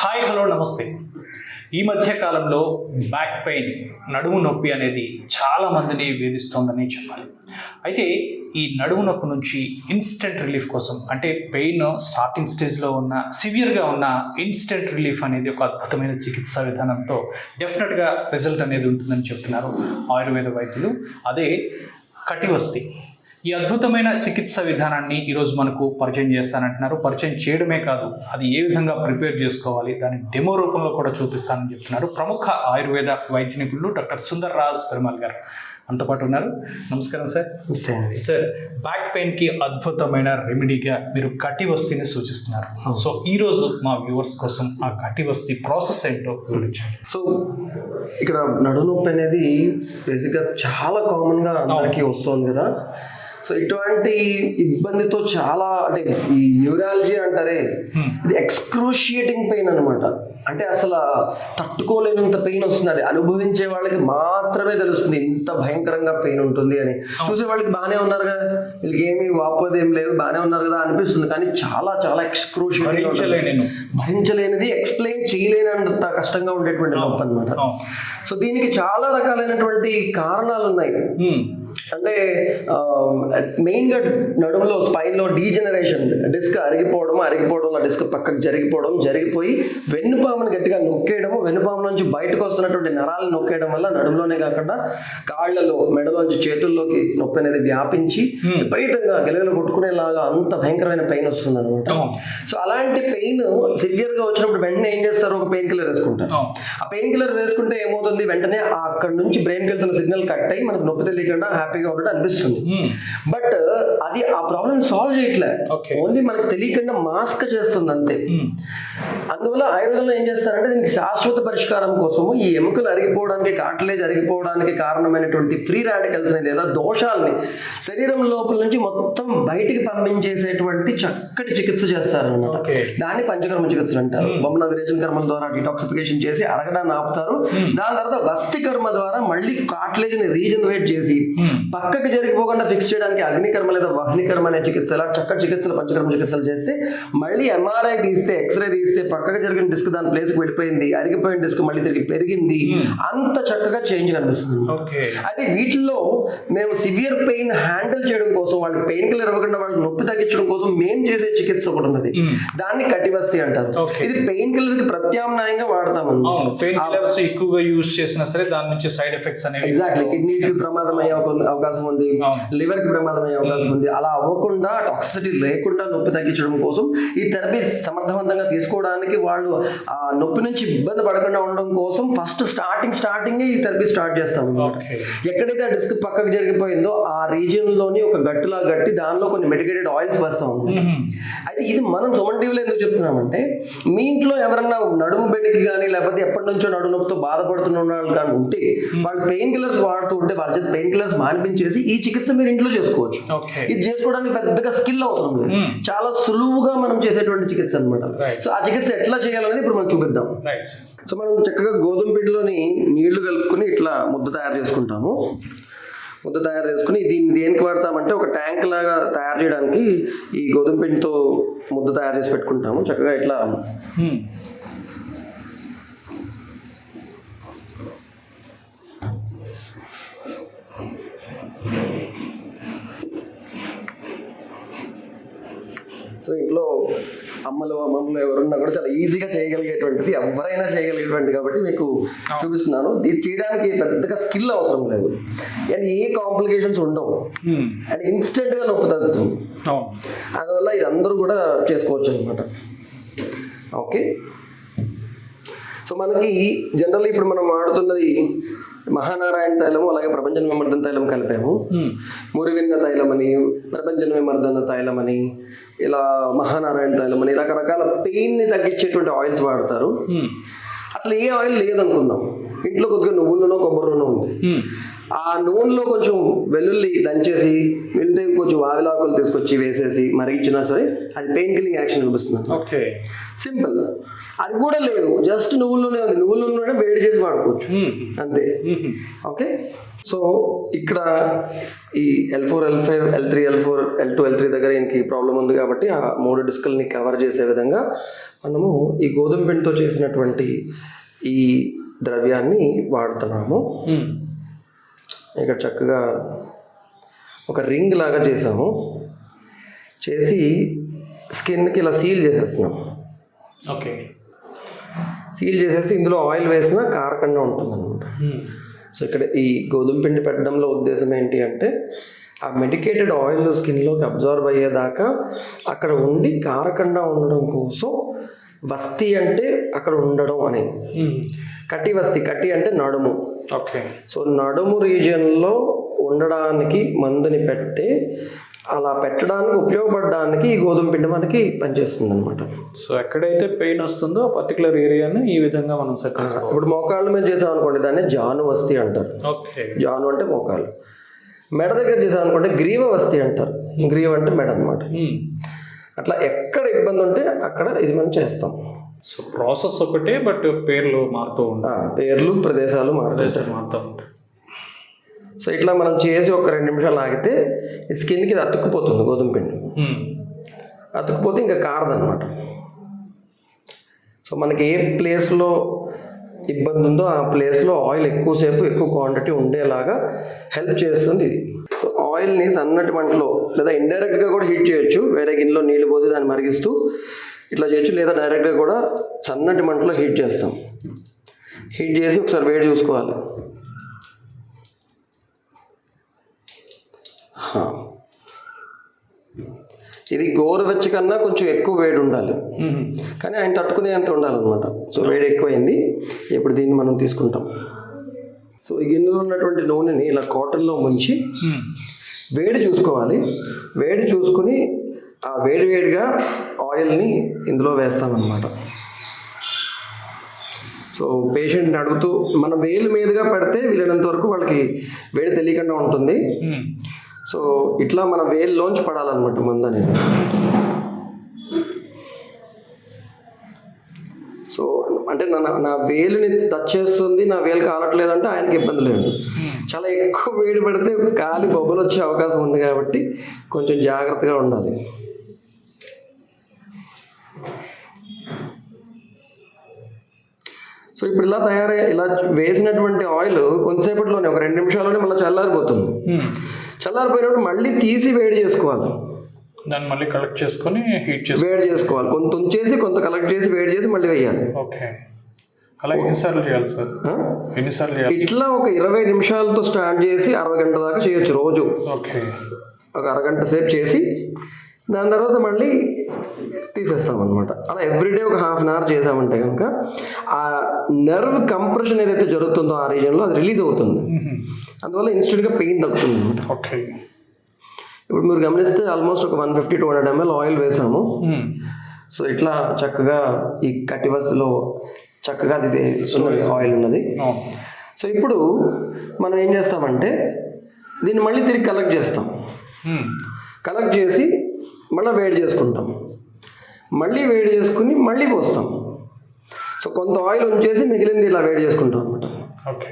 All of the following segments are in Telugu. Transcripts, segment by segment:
హాయ్ హలో నమస్తే. ఈ మధ్య కాలంలో బ్యాక్ పెయిన్, నడుము నొప్పి అనేది చాలా మందిని వేధిస్తోందని చెప్పాలి. అయితే ఈ నడుము నొప్పి నుంచి ఇన్స్టెంట్ రిలీఫ్ కోసం, అంటే పెయిన్ స్టార్టింగ్ స్టేజ్లో ఉన్న సివియర్గా ఉన్న ఇన్స్టెంట్ రిలీఫ్ అనేది ఒక అద్భుతమైన చికిత్సా విధానంతో డెఫినెట్గా రిజల్ట్ అనేది ఉంటుందని చెప్తున్నారు ఆయుర్వేద వైద్యులు. అదే కటివస్తి. ఈ అద్భుతమైన చికిత్సా విధానాన్ని ఈరోజు మనకు పరిచయం చేస్తానంటున్నారు. పరిచయం చేయడమే కాదు, అది ఏ విధంగా ప్రిపేర్ చేసుకోవాలి, దాని డెమో రూపంలో కూడా చూపిస్తానని చెప్తున్నారు ప్రముఖ ఆయుర్వేద వైద్య నిపుణులు డాక్టర్ సుందర్ రాజ్ పెరుమాల్ గారు అంత పాటు ఉన్నారు. నమస్కారం సార్. నమస్తే అండి. సార్, బ్యాక్ పెయిన్కి అద్భుతమైన రెమెడీగా మీరు కటివస్తిని సూచిస్తున్నారు. సో ఈరోజు మా వ్యూవర్స్ కోసం ఆ కటివస్తి ప్రాసెస్ ఏంటో వివరించండి. సో ఇక్కడ నడుము నొప్పి అనేది బేసిక్గా చాలా కామన్గా అందరికీ వస్తుంది కదా. సో ఇటువంటి ఇబ్బందితో చాలా, అంటే ఈ న్యూరాలజీ అంటారే, ఇది ఎక్స్క్రూషియేటింగ్ పెయిన్ అనమాట. అంటే అసలు తట్టుకోలేనంత పెయిన్ వస్తుంది. అది అనుభవించే వాళ్ళకి మాత్రమే తెలుస్తుంది ఇంత భయంకరంగా పెయిన్ ఉంటుంది అని. చూసే వాళ్ళకి బాగానే ఉన్నారు కదా, వీళ్ళకి ఏమి వాపోది ఏం లేదు, బాగానే ఉన్నారు కదా అనిపిస్తుంది. కానీ చాలా చాలా ఎక్స్క్రూషియేటింగ్, భరించలేనిది, ఎక్స్ప్లెయిన్ చేయలేనంత కష్టంగా ఉండేటువంటి నొప్పి అనమాట. సో దీనికి చాలా రకాలైనటువంటి కారణాలు ఉన్నాయి. అంటే మెయిన్గా నడుములో, స్పైన్లో డీజనరేషన్, డిస్క్ అరిగిపోవడంలో డిస్క్ పక్కకు జరిగిపోయి వెన్నుపాముని గట్టిగా నొక్కేయడము, వెన్నుపాము నుంచి బయటకు వస్తున్నటువంటి నరాలను నొక్కేయడం వల్ల నడుములోనే కాకుండా కాళ్లలో, మెడలోంచి చేతుల్లోకి నొప్పి అనేది వ్యాపించి విపరీతంగా గెలగలు కొట్టుకునేలాగా అంత భయంకరమైన పెయిన్ వస్తుంది అనమాట. సో అలాంటి పెయిన్ సివియర్గా వచ్చినప్పుడు వెంటనే ఏం చేస్తారు, ఒక పెయిన్ కిల్లర్ వేసుకుంటారు. ఆ పెయిన్ కిల్లర్ వేసుకుంటే ఏమవుతుంది, వెంటనే అక్కడ నుంచి బ్రెయిన్కి వెళ్తున్న సిగ్నల్ కట్ అయ్యి మనకు నొప్పి తెలియకుండా హ్యాపీగా ఉన్నట్టు అనిపిస్తుంది. బట్ అది ఆ ప్రాబ్లమ్ సాల్వ్ చేయట్లే, ఓన్లీ మనకు తెలియకుండా మాస్క్ చేస్తుంది అంతే. అందువల్ల ఆయుర్వేదంలో ఏం చేస్తారంటే దీనికి శాశ్వత పరిష్కారం కోసము ఈ ఎముకలు అరిగిపోవడానికి, కార్టిలేజ్ అరిగిపోవడానికి కారణమైనటువంటి ఫ్రీ రాడికల్స్ లేదా దోషాలని శరీరం లోపల నుంచి మొత్తం బయటికి పంపించేసేటువంటి చక్కటి చికిత్స చేస్తారన్నమాట. దాన్ని పంచకర్మ చికిత్స అంటారు. బొమ్మన విరేచన కర్మల ద్వారా డిటాక్సిఫికేషన్ చేసి అరగడాన్ని ఆపుతారు. దాని తర్వాత వస్తి కర్మ ద్వారా మళ్ళీ కార్టిలేజ్ ని రీజనరేట్ చేసి పక్కకు జరిగిపోకుండా ఫిక్స్ చేయడానికి అగ్నికర్మ లేదా వహ్నికర్మ అనే చికిత్స, ఇలా చక్కటి చికిత్సలు, పంచకర్మ చికిత్సలు చేస్తే మళ్ళీ ఎంఆర్ఐ తీస్తే, ఎక్స్రే తీస్తే పక్కకు జరిగిన డిస్క్ దాని ప్లేస్కి వెళ్ళిపోయింది, అరిగిపోయిన డిస్క్ మళ్ళీ తిరిగి పెరిగింది, అంత చక్కగా చేంజ్ కనిపిస్తుంది. అయితే వీటిల్లో మేము సివియర్ పెయిన్ హ్యాండిల్ చేయడం కోసం, వాళ్ళకి పెయిన్ కిల్లర్ ఇవ్వకుండా వాళ్ళకి నొప్పి తగ్గించడం కోసం మేము చేసే చికిత్స ఒకటి ఉన్నది. దాన్ని కటివస్తి అంటారు. ఇది పెయిన్ కిల్లర్ కి ప్రత్యామ్నాయంగా వాడతాము. పెయిన్ కిల్లర్స్ ఎక్కువగా యూజ్ చేసినా సరే దాని నుంచి సైడ్ ఎఫెక్ట్స్ అనేవి, ఎగ్జాక్ట్లీ, కిడ్నీకి ప్రమాదం అయ్యే అవకాశం ఉంది, లివర్ కి ప్రమాదం అయ్యే అవకాశం ఉంది. అలా అవ్వకుండా, టాక్సిసిటీ లేకుండా నొప్పి తగ్గించడం కోసం ఈ థెరపీ సమర్థవంతంగా తీసుకోవడానికి, వాళ్ళు ఆ నొప్పి నుంచి ఇబ్బంది పడకుండా ఉండడం కోసం ఫస్ట్ స్టార్టింగ్ ఈ థెరపీ స్టార్ట్ చేస్తాము. ఎక్కడైతే ఆ డిస్క్ పక్కకు జరిగిపోయిందో ఆ రీజియన్ లోని ఒక గట్టులా గట్టి దానిలో కొన్ని మెడికేటెడ్ ఆయిల్స్ వేస్తాము. అయితే ఇది మనం సుమన్ టీవీలో ఎందుకు చెప్తున్నామంటే, మీ ఇంట్లో ఎవరన్నా నడుము బెణికి కానీ లేకపోతే ఎప్పటి నుంచో నడుము నొప్పితో బాధపడుతున్న వాళ్ళు కానీ ఉంటే, వాళ్ళు పెయిన్ కిల్లర్స్ వాడుతూ ఉంటే వాళ్ళ చేత పెయిన్ కిల్లర్స్ మానిపించేసి ఈ చికిత్స మీరు ఇంట్లో చేసుకోవచ్చు. ఇది చేసుకోవడానికి పెద్దగా స్కిల్ అవసరం లేదు, చాలా సులువుగా మనం చేసేటువంటి చికిత్స అనమాట. సో ఆ చికిత్స ఎట్లా చేయాలనేది ఇప్పుడు మనం చూపిద్దాం. సో మనం చక్కగా గోధుమ పిండిలోని నీళ్లు కలుపుకొని ఇట్లా ముద్ద తయారు చేసుకుంటాము. ముద్ద తయారు చేసుకుని దీన్ని దేనికి వాడతామంటే, ఒక ట్యాంక్ లాగా తయారు చేయడానికి ఈ గోధుమ పిండితో ముద్ద తయారు చేసి పెట్టుకుంటాము. చక్కగా ఇట్లా సో ఇంట్లో అమ్మమ్మలు ఎవరున్నా కూడా చాలా ఈజీగా చేయగలిగేటువంటిది, ఎవరైనా చేయగలిగేటువంటి కాబట్టి మీకు చూపిస్తున్నాను. ఇది చేయడానికి పెద్దగా స్కిల్ అవసరం లేదు, అండ్ ఏ కాంప్లికేషన్స్ ఉండవు, అండ్ ఇన్స్టెంట్ గా నొప్పి తగ్గుతుంది. అందువల్ల ఇది అందరూ కూడా చేసుకోవచ్చు అనమాట. ఓకే, సో మనకి జనరల్లీ ఇప్పుడు మనం వాడుతున్నది మహానారాయణ తైలము, అలాగే ప్రపంచ విమర్దన తైలం కలిపాము. మురివిన్న తైలం అని, ప్రపంచ విమర్దన తైలం అని, ఇలా మహానారాయణ తైలం అని రకరకాల పెయిన్ ని తగ్గించేటువంటి ఆయిల్స్ వాడతారు. అసలు ఏ ఆయిల్ లేదనుకుందాం, ఇంట్లో కొద్దిగా నువ్వుల నూనె, కొబ్బరి నూనె ఉంది. ఆ నూనెలో కొంచెం వెల్లుల్లి దంచేసి, వెళ్తే కొంచెం ఆవిలాకులు తీసుకొచ్చి వేసేసి మరిగించినా సరే అది పెయిన్ కిల్లింగ్ యాక్షన్ చూపిస్తుంది. సింపుల్. అది కూడా లేదు, జస్ట్ నువ్వుల నూనె ఉంది, నువ్వుల నూనె వేడి చేసి వాడుకోవచ్చు అంతే. ఓకే, సో ఇక్కడ ఈ L4 L5 L3 L4 L2 L3 దగ్గర ఇంక ప్రాబ్లం ఉంది కాబట్టి ఆ 3 డిస్కుల్ని కవర్ చేసే విధంగా మనము ఈ గోధుమ పిండితో చేసినటువంటి ఈ ద్రవ్యాన్ని వాడుతున్నాము. ఇక్కడ చక్కగా ఒక రింగ్ లాగా చేసాము, చేసి స్కిన్కి ఇలా సీల్ చేసేస్తున్నాం. ఓకే, సీల్ చేసేస్తే ఇందులో ఆయిల్ వేసినా కారకుండా ఉంటుంది అనమాట. సో ఇక్కడ ఈ గోధుమ పిండి పెట్టడంలో ఉద్దేశం ఏంటి అంటే ఆ మెడికేటెడ్ ఆయిల్ స్కిన్లోకి అబ్జర్వ్ అయ్యేదాకా అక్కడ ఉండి కారకుండా ఉండడం కోసం వస్తి అంటే అక్కడ ఉండడం అని. కటి వస్తి, కటి అంటే నడుము. ఓకే, సో నడుము రీజియన్లో ఉండడానికి మందుని పెడితే అలా పెట్టడానికి ఉపయోగపడడానికి ఈ గోధుమ పిండి మనకి పనిచేస్తుంది అనమాట. సో ఎక్కడైతే పెయిన్ వస్తుందో ఆ పర్టికులర్ ఏరియాని ఈ విధంగా మనం సెట్ చేసుకోవాలి. ఇప్పుడు మోకాళ్ళ మీద చేసాం అనుకోండి, దాన్ని జాను వస్తి అంటారు. ఓకే, జాను అంటే మోకాళ్ళు. మెడ దగ్గర చేసాం అనుకోండి గ్రీవ వస్తి అంటారు. గ్రీవ అంటే మెడ అనమాట. అట్లా ఎక్కడ ఇబ్బంది ఉంటే అక్కడ ఇది మనం చేస్తాం. సో ప్రాసెస్ ఒకటే, బట్ పేర్లు మారుతూ ఉంటాయి, పేర్లు ప్రదేశాలు మారుతూ ఉంటాయి. సో ఇట్లా మనం చేసి ఒక 2 నిమిషాలు ఆగితే ఈ స్కిన్కి ఇది అతుక్కుపోతుంది గోధుమ పిండి. అతుక్కుపోతే ఇంకా కారదనమాట. సో మనకి ఏ ప్లేస్లో ఇబ్బంది ఉందో ఆ ప్లేస్లో ఆయిల్ ఎక్కువసేపు ఎక్కువ క్వాంటిటీ ఉండేలాగా హెల్ప్ చేస్తుంది ఇది. సో ఆయిల్ని సన్నటి మంటలో లేదా ఇండైరెక్ట్గా కూడా హీట్ చేయొచ్చు. వేరే గిన్నెలో నీళ్ళు పోసి దాన్ని మరిగిస్తూ ఇట్లా చేయొచ్చు, లేదా డైరెక్ట్గా కూడా సన్నటి మంటలో హీట్ చేస్తాం. హీట్ చేసి ఒకసారి వేడి చూసుకోవాలి. ఇది గోరువెచ్చ కన్నా కొంచెం ఎక్కువ వేడి ఉండాలి, కానీ ఆయన తట్టుకునేంత ఉండాలన్నమాట. సో వేడి ఎక్కువైంది, ఇప్పుడు దీన్ని మనం తీసుకుంటాం. సో ఈ గిన్నెలో ఉన్నటువంటి నూనెని ఇలా కాటన్లో ముంచి వేడి చూసుకోవాలి. వేడి చూసుకుని ఆ వేడిగా ఆయిల్ని ఇందులో వేస్తామన్నమాట. సో పేషెంట్ని అడుగుతూ మన వేలు మీదుగా పెడితే వీలైనంత వరకు వాళ్ళకి వేడి తెలియకుండా ఉంటుంది. సో ఇట్లా మన వేలులోంచి పడాలన్నమాట మందు అనేది. సో అంటే నా వేలుని టచ్ చేస్తుంది, నా వేలు కాలట్లేదంటే ఆయనకి ఇబ్బంది లేదు. చాలా ఎక్కువ వేడి పడితే కాలి బొబ్బలు వచ్చే అవకాశం ఉంది కాబట్టి కొంచెం జాగ్రత్తగా ఉండాలి. సో ఇప్పుడు ఇలా ఇలా వేసినటువంటి ఆయిల్ కొంతసేపట్లోనే ఒక 2 నిమిషాల్లోనే మళ్ళీ చల్లారిపోతుంది. చల్లారిపోయినప్పుడు మళ్ళీ తీసి వేడి చేసుకోవాలి. దాన్ని మళ్ళీ కలెక్ట్ చేసుకొని హీట్ చేసి వేడి చేసుకోవాలి. కొంత ఉంచేసి కొంత కలెక్ట్ చేసి వేడి చేసి మళ్ళీ వేయాలి. ఓకే, అలా ఎన్నిసార్లు చేయాలి సార్? ఎన్నిసార్లు చేయాలి? ఇట్లా ఒక 20 నిమిషాలతో స్టార్ట్ చేసి 60 గంటల దాకా చేయొచ్చు రోజు. ఓకే, ఒక అరగంట సేపు చేసి దాని తర్వాత మళ్ళీ తీసేస్తాం అనమాట. అలా ఎవ్రీడే ఒక ½ అన్ అవర్ చేసామంటే కనుక ఆ నర్వ్ కంప్రెషన్ ఏదైతే జరుగుతుందో ఆ రీజన్లో అది రిలీజ్ అవుతుంది. అందువల్ల ఇన్స్టెంట్గా పెయిన్ తగ్గుతుంది అనమాట. ఓకే, ఇప్పుడు మీరు గమనిస్తే ఆల్మోస్ట్ ఒక 150-200 ml ఆయిల్ వేసాము. సో ఇట్లా చక్కగా ఈ కటివస్లో చక్కగా అది ఉన్నది, ఆయిల్ ఉన్నది. సో ఇప్పుడు మనం ఏం చేస్తామంటే దీన్ని మళ్ళీ తిరిగి కలెక్ట్ చేస్తాం. కలెక్ట్ చేసి మళ్ళీ వేడి చేసుకుంటాం. మళ్ళీ వేడి చేసుకుని మళ్ళీ పోస్తాం. సో కొంత ఆయిల్ ఉంచేసి మిగిలింది ఇలా వేడి చేసుకుంటాం అనమాట. ఓకే,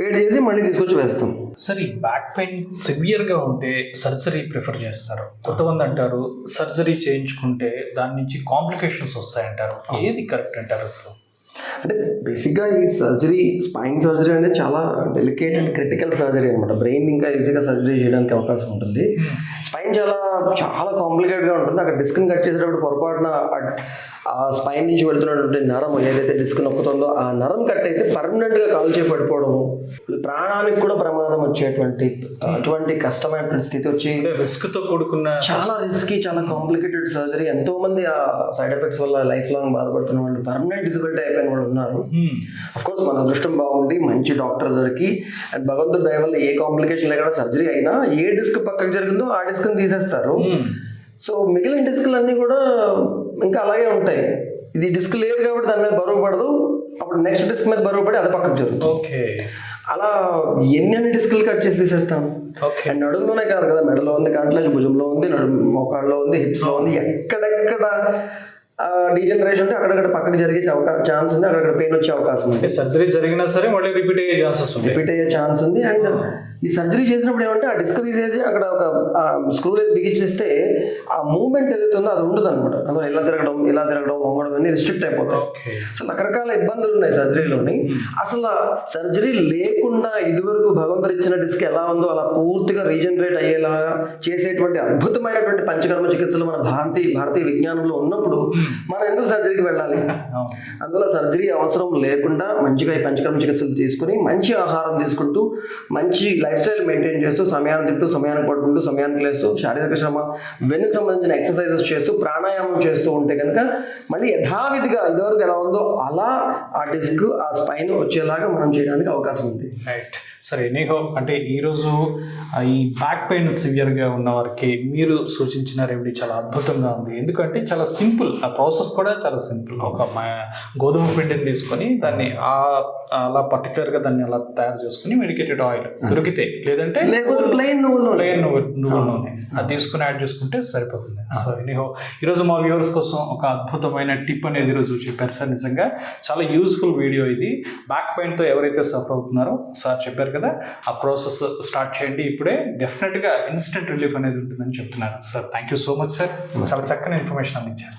వేడి చేసి మళ్ళీ తీసుకొచ్చి వేస్తాం. సరే, ఈ బ్యాక్ పెయిన్ సివియర్గా ఉంటే సర్జరీ ప్రిఫర్ చేస్తారు. కొంతమంది అంటారు సర్జరీ చేయించుకుంటే దాని నుంచి కాంప్లికేషన్స్ వస్తాయంటారు. ఏది కరెక్ట్ అంటారు అసలు? అంటే బేసిక్గా ఈ సర్జరీ, స్పైన్ సర్జరీ అనేది చాలా డెలికేట్ అండ్ క్రిటికల్ సర్జరీ అనమాట. బ్రెయిన్ ఇంకా ఈజీగా సర్జరీ చేయడానికి అవకాశం ఉంటుంది. స్పైన్ చాలా కాంప్లికేట్గా ఉంటుంది. అక్కడ డిస్క్ని కట్ చేసేటప్పుడు పొరపాటున ఆ స్పైన్ నుంచి వెళ్తున్నటువంటి నరం ఏదైతే డిస్క్ నొక్కుతుందో ఆ నరం కట్ అయితే పర్మనెంట్గా కాల్చే పడిపోవడము, ప్రాణానికి కూడా ప్రమాదం అటువంటి కష్టమైనటువంటి స్థితి వచ్చి రిస్క్తో కూడుకున్న చాలా రిస్కీ, చాలా కాంప్లికేటెడ్ సర్జరీ. ఎంతో మంది ఆ సైడ్ ఎఫెక్ట్స్ వల్ల లైఫ్ లాంగ్ బాధపడుతున్న వాళ్ళు, పర్మనెంట్ డిజబిలిటీ అయిపోయిన వాళ్ళు ఉన్నారు. అఫ్ కోర్స్ మన అదృష్టం బాగుండి మంచి డాక్టర్ దొరికి అండ్ భగవంతుడి దయ వల్ల ఏ కాంప్లికేషన్ లేకుండా సర్జరీ అయినా ఏ డిస్క్ పక్కకు జరిగిందో ఆ డిస్క్ని తీసేస్తారు. సో మిగిలిన డిస్క్లన్నీ కూడా ఇంకా అలాగే ఉంటాయి. ఇది డిస్క్ లేదు కాబట్టి దాని మీద బరువు పడదు, అప్పుడు నెక్స్ట్ డిస్క్ మీద బరువు పడి అది పక్కకు జరుగుతుంది. ఓకే, అలా ఎన్ని డిస్కులు కట్ చేసి తీసేస్తాం. అండ్ నడుములోనే కాదు కదా, మెడలో ఉంది, కాంట్లేజ్ భుజంలో ఉంది, మోకాళ్ళలో ఉంది, హిప్స్లో ఉంది, ఎక్కడెక్కడ డీజనరేషన్ ఉంటే అక్కడక్కడ పక్కకి జరిగే ఛాన్స్ ఉంది, అక్కడక్కడ పెయిన్ వచ్చే అవకాశం ఉంది, అంటే సర్జరీ జరిగినా సరే మళ్ళీ రిపీట్ అయ్యే ఛాన్సెస్ ఉంటాయి. రిపీట్ అయ్యే ఛాన్స్ ఉంది. అండ్ ఈ సర్జరీ చేసినప్పుడు ఏమంటే ఆ డిస్క్ తీసేసి అక్కడ ఒక స్క్రూలేసి బిగించేస్తే ఆ మూవ్మెంట్ ఏదైతే ఉందో అది ఉండదు అనమాట. అందులో ఇలా తిరగడం వంగడం అన్ని రిస్ట్రిక్ట్ అయిపోతాయి. సో రకరకాల ఇబ్బందులు ఉన్నాయి సర్జరీలోని. అసలు సర్జరీ లేకుండా ఇదివరకు భగవంతుడు ఇచ్చిన డిస్క్ ఎలా ఉందో అలా పూర్తిగా రీజనరేట్ అయ్యేలాగా చేసేటువంటి అద్భుతమైనటువంటి పంచకర్మ చికిత్సలు మన భారతీయ విజ్ఞానంలో ఉన్నప్పుడు మనం ఎందుకు సర్జరీకి వెళ్ళాలి? అందువల్ల సర్జరీ అవసరం లేకుండా మంచిగా ఈ పంచకర్మ చికిత్సలు తీసుకుని మంచి ఆహారం తీసుకుంటూ మంచి లైఫ్ స్టైల్ మెయింటైన్ చేస్తూ సమయాన్ని తింటూ సమయానికి పడుకుంటూ సమయానికి లేస్తూ శారీరక శ్రమ వెన్నుకు సంబంధించిన ఎక్సర్సైజెస్ చేస్తూ ప్రాణాయామం చేస్తూ ఉంటే కనుక మళ్ళీ యథావిధిగా ఇదివరకు ఎలా ఉందో అలా ఆ డిస్క్ ఆ స్పైన్ వచ్చేలాగా మనం చేయడానికి అవకాశం ఉంది. రైట్. సరే, ఎనీహో అంటే ఈరోజు ఈ బ్యాక్ పెయిన్ సివియర్గా ఉన్న వారికి మీరు సూచించిన రెమెడీ చాలా అద్భుతంగా ఉంది. ఎందుకంటే చాలా సింపుల్, ఆ ప్రాసెస్ కూడా చాలా సింపుల్. ఒక గోధుమ పిండిని తీసుకొని దాన్ని అలా పర్టికులర్గా దాన్ని అలా తయారు చేసుకుని మెడికేటెడ్ ఆయిల్ దొరికితే, లేదంటే ప్లెయిన్ నువ్వుల నూనె అది తీసుకుని యాడ్ చేసుకుంటే సరిపోతుంది. సో ఎనీహో ఈరోజు మా వ్యూవర్స్ కోసం ఒక అద్భుతమైన టిప్ అనేది ఈరోజు చెప్పారు సార్. నిజంగా చాలా యూస్ఫుల్ వీడియో ఇది. బ్యాక్ పెయిన్తో ఎవరైతే సఫర్ అవుతున్నారో సార్ చెప్పారు కదా, ఆ ప్రాసెస్ స్టార్ట్ చేయండి ఇప్పుడే. డెఫినెట్గా ఇన్స్టెంట్ రిలీఫ్ అనేది ఉంటుందని చెప్తున్నారు sir. Thank you so much sir, చాలా చక్కని ఇన్ఫర్మేషన్ అందించారు.